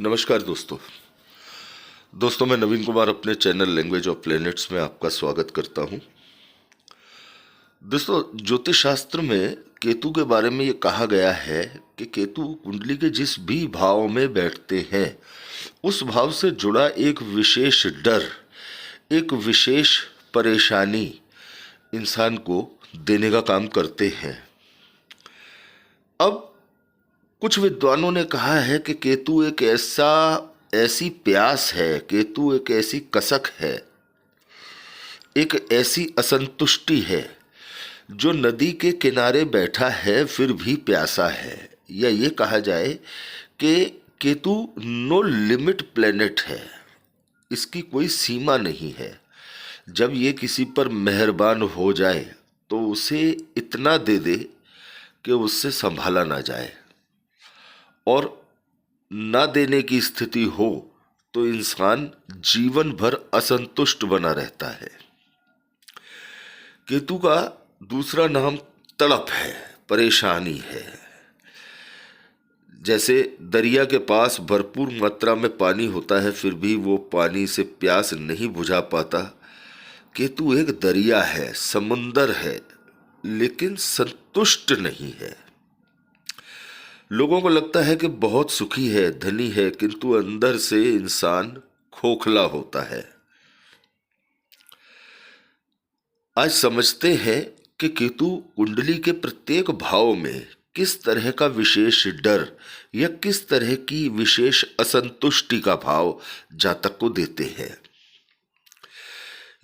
नमस्कार दोस्तों मैं नवीन कुमार अपने चैनल लैंग्वेज ऑफ प्लैनेट्स में आपका स्वागत करता हूं। दोस्तों, ज्योतिष शास्त्र में केतु के बारे में ये कहा गया है कि केतु कुंडली के जिस भी भाव में बैठते हैं उस भाव से जुड़ा एक विशेष डर, एक विशेष परेशानी इंसान को देने का काम करते हैं। अब कुछ विद्वानों ने कहा है कि केतु एक ऐसी प्यास है, केतु एक ऐसी कसक है, एक ऐसी असंतुष्टि है जो नदी के किनारे बैठा है फिर भी प्यासा है। या ये कहा जाए कि केतु नो लिमिट प्लेनेट है, इसकी कोई सीमा नहीं है। जब ये किसी पर मेहरबान हो जाए तो उसे इतना दे दे कि उससे संभाला ना जाए, और ना देने की स्थिति हो तो इंसान जीवन भर असंतुष्ट बना रहता है। केतु का दूसरा नाम तड़प है, परेशानी है। जैसे दरिया के पास भरपूर मात्रा में पानी होता है फिर भी वो पानी से प्यास नहीं बुझा पाता, केतु एक दरिया है, समुंदर है, लेकिन संतुष्ट नहीं है। लोगों को लगता है कि बहुत सुखी है, धनी है, किंतु अंदर से इंसान खोखला होता है। आज समझते हैं कि केतु कुंडली के प्रत्येक भाव में किस तरह का विशेष डर या किस तरह की विशेष असंतुष्टि का भाव जातक को देते हैं।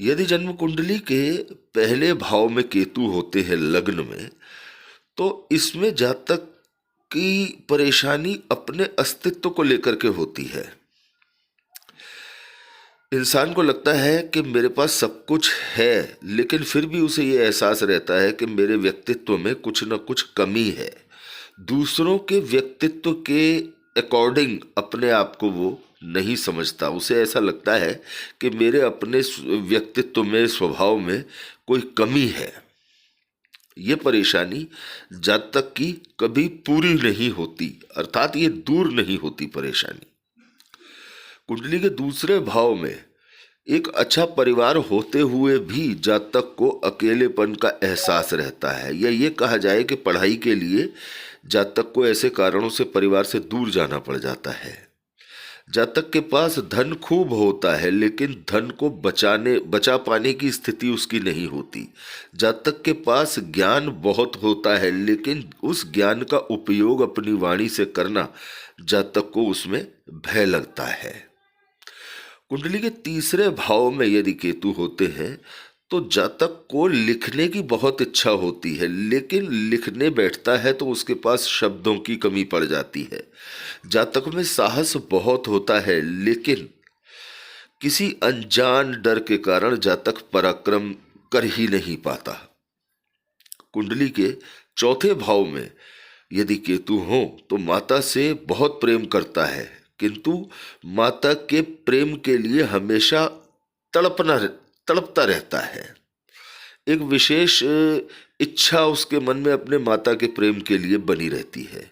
यदि जन्म कुंडली के पहले भाव में केतु होते हैं लग्न में, तो इसमें जातक की परेशानी अपने अस्तित्व को लेकर के होती है। इंसान को लगता है कि मेरे पास सब कुछ है, लेकिन फिर भी उसे ये एहसास रहता है कि मेरे व्यक्तित्व में कुछ न कुछ कमी है। दूसरों के व्यक्तित्व के अकॉर्डिंग अपने आप को वो नहीं समझता। उसे ऐसा लगता है कि मेरे अपने व्यक्तित्व में, स्वभाव में कोई कमी है। ये परेशानी जातक की कभी पूरी नहीं होती, अर्थात ये दूर नहीं होती परेशानी। कुंडली के दूसरे भाव में एक अच्छा परिवार होते हुए भी जातक को अकेलेपन का एहसास रहता है। या ये कहा जाए कि पढ़ाई के लिए जातक को ऐसे कारणों से परिवार से दूर जाना पड़ जाता है। जातक के पास धन खूब होता है लेकिन धन को बचा पाने की स्थिति उसकी नहीं होती। जातक के पास ज्ञान बहुत होता है लेकिन उस ज्ञान का उपयोग अपनी वाणी से करना जातक को उसमें भय लगता है। कुंडली के तीसरे भाव में यदि केतु होते हैं तो जातक को लिखने की बहुत इच्छा होती है, लेकिन लिखने बैठता है तो उसके पास शब्दों की कमी पड़ जाती है। जातक में साहस बहुत होता है लेकिन किसी अनजान डर के कारण जातक पराक्रम कर ही नहीं पाता। कुंडली के चौथे भाव में यदि केतु हो तो माता से बहुत प्रेम करता है, किंतु माता के प्रेम के लिए हमेशा तड़पता रहता है। एक विशेष इच्छा उसके मन में अपने माता के प्रेम के लिए बनी रहती है।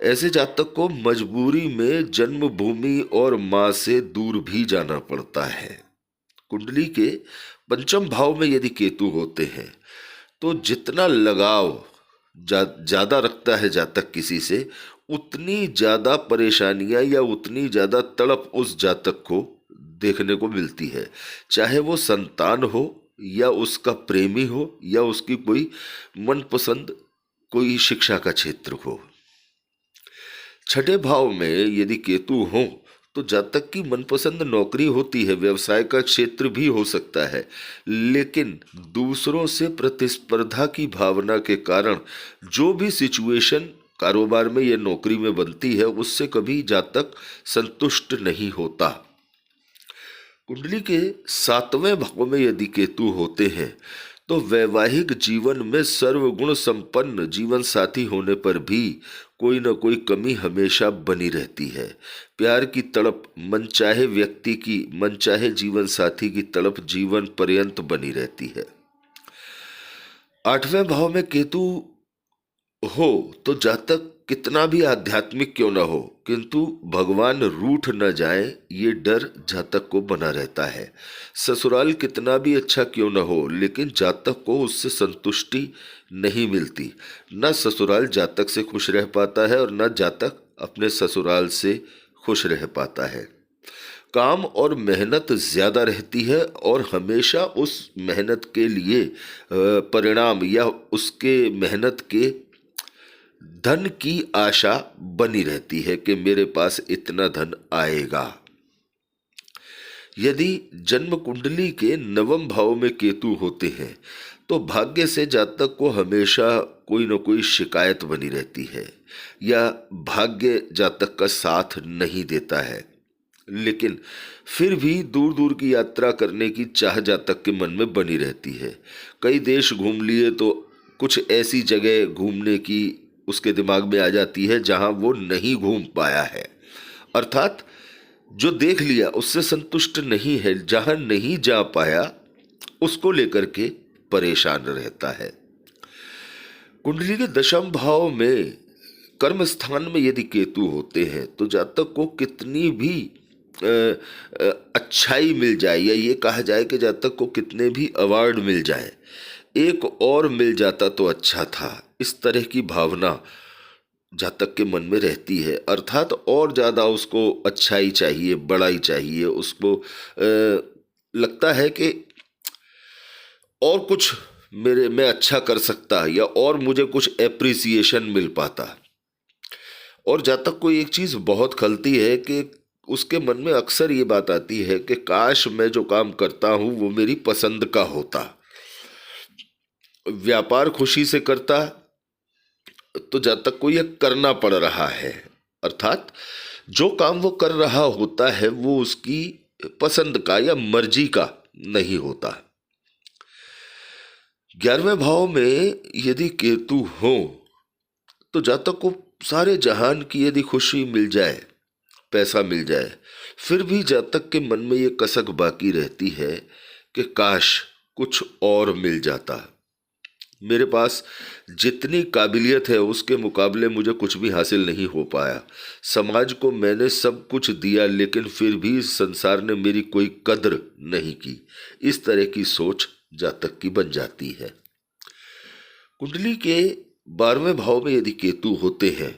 ऐसे जातक को मजबूरी में जन्मभूमि और माँ से दूर भी जाना पड़ता है। कुंडली के पंचम भाव में यदि केतु होते हैं तो जितना लगाव ज्यादा रखता है जातक किसी से, उतनी ज्यादा परेशानियां या उतनी ज्यादा तड़प उस जातक को देखने को मिलती है। चाहे वो संतान हो या उसका प्रेमी हो या उसकी कोई मनपसंद कोई शिक्षा का क्षेत्र हो। छठे भाव में यदि केतु हो तो जातक की मनपसंद नौकरी होती है, व्यवसाय का क्षेत्र भी हो सकता है, लेकिन दूसरों से प्रतिस्पर्धा की भावना के कारण जो भी सिचुएशन कारोबार में या नौकरी में बनती है उससे कभी जातक संतुष्ट नहीं होता। कुंडली के सातवें भाव में यदि केतु होते हैं तो वैवाहिक जीवन में सर्वगुण संपन्न जीवन साथी होने पर भी कोई न कोई कमी हमेशा बनी रहती है। प्यार की तड़प, मनचाहे व्यक्ति की, मनचाहे जीवन साथी की तड़प जीवन पर्यंत बनी रहती है। आठवें भाव में केतु हो तो जातक कितना भी आध्यात्मिक क्यों ना हो, किंतु भगवान रूठ न जाए ये डर जातक को बना रहता है। ससुराल कितना भी अच्छा क्यों ना हो, लेकिन जातक को उससे संतुष्टि नहीं मिलती। न ससुराल जातक से खुश रह पाता है और न जातक अपने ससुराल से खुश रह पाता है। काम और मेहनत ज़्यादा रहती है और हमेशा उस मेहनत के लिए परिणाम या उसके मेहनत के धन की आशा बनी रहती है कि मेरे पास इतना धन आएगा। यदि जन्म कुंडली के नवम भाव में केतु होते हैं तो भाग्य से जातक को हमेशा कोई न कोई शिकायत बनी रहती है या भाग्य जातक का साथ नहीं देता है। लेकिन फिर भी दूर दूर की यात्रा करने की चाह जातक के मन में बनी रहती है। कई देश घूम लिए तो कुछ ऐसी जगह घूमने की उसके दिमाग में आ जाती है जहां वो नहीं घूम पाया है, अर्थात जो देख लिया उससे संतुष्ट नहीं है, जहां नहीं जा पाया उसको लेकर के परेशान रहता है। कुंडली के दशम भाव में कर्म स्थान में यदि केतु होते हैं तो जातक को कितनी भी अच्छाई मिल जाए या ये कहा जाए कि जातक को कितने भी अवार्ड मिल जाए, एक और मिल जाता तो अच्छा था, इस तरह की भावना जातक के मन में रहती है। अर्थात और ज़्यादा उसको अच्छाई चाहिए, बड़ाई चाहिए, उसको लगता है कि और कुछ मेरे में अच्छा कर सकता या और मुझे कुछ एप्रिसिएशन मिल पाता। और जातक को एक चीज़ बहुत खलती है कि उसके मन में अक्सर ये बात आती है कि काश मैं जो काम करता हूँ वो मेरी पसंद का होता। व्यापार खुशी से करता तो जातक को यह करना पड़ रहा है, अर्थात जो काम वो कर रहा होता है वो उसकी पसंद का या मर्जी का नहीं होता। 11वें भाव में यदि केतु हो तो जातक को सारे जहान की यदि खुशी मिल जाए, पैसा मिल जाए, फिर भी जातक के मन में ये कसक बाकी रहती है कि काश कुछ और मिल जाता। मेरे पास जितनी काबिलियत है उसके मुकाबले मुझे कुछ भी हासिल नहीं हो पाया। समाज को मैंने सब कुछ दिया लेकिन फिर भी संसार ने मेरी कोई कद्र नहीं की। इस तरह की सोच जातक की बन जाती है। कुंडली के 12वें भाव में यदि केतु होते हैं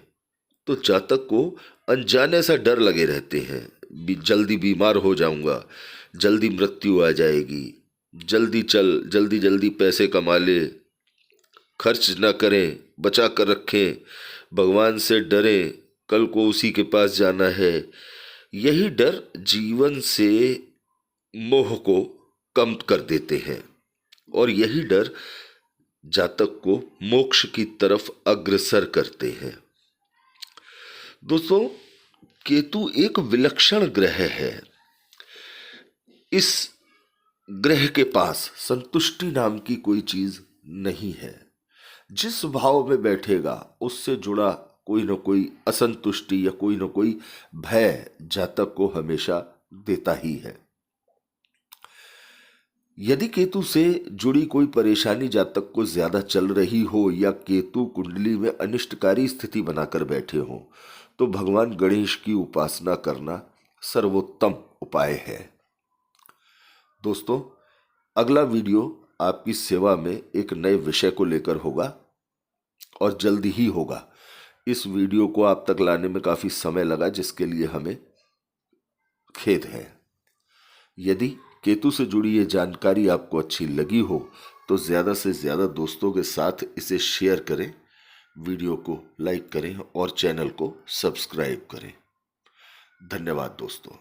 तो जातक को अनजाने सा डर लगे रहते हैं, जल्दी बीमार हो जाऊंगा, जल्दी मृत्यु आ जाएगी, जल्दी जल्दी जल्दी पैसे कमा ले, खर्च न करें, बचा कर रखें, भगवान से डरें, कल को उसी के पास जाना है। यही डर जीवन से मोह को कम कर देते हैं और यही डर जातक को मोक्ष की तरफ अग्रसर करते हैं। दोस्तों, केतु एक विलक्षण ग्रह है। इस ग्रह के पास संतुष्टि नाम की कोई चीज नहीं है। जिस भाव में बैठेगा उससे जुड़ा कोई न कोई असंतुष्टि या कोई न कोई भय जातक को हमेशा देता ही है। यदि केतु से जुड़ी कोई परेशानी जातक को ज्यादा चल रही हो या केतु कुंडली में अनिष्टकारी स्थिति बनाकर बैठे हो तो भगवान गणेश की उपासना करना सर्वोत्तम उपाय है। दोस्तों, अगला वीडियो आपकी सेवा में एक नए विषय को लेकर होगा और जल्दी ही होगा। इस वीडियो को आप तक लाने में काफ़ी समय लगा, जिसके लिए हमें खेद है। यदि केतु से जुड़ी ये जानकारी आपको अच्छी लगी हो तो ज़्यादा से ज़्यादा दोस्तों के साथ इसे शेयर करें, वीडियो को लाइक करें और चैनल को सब्सक्राइब करें। धन्यवाद दोस्तों।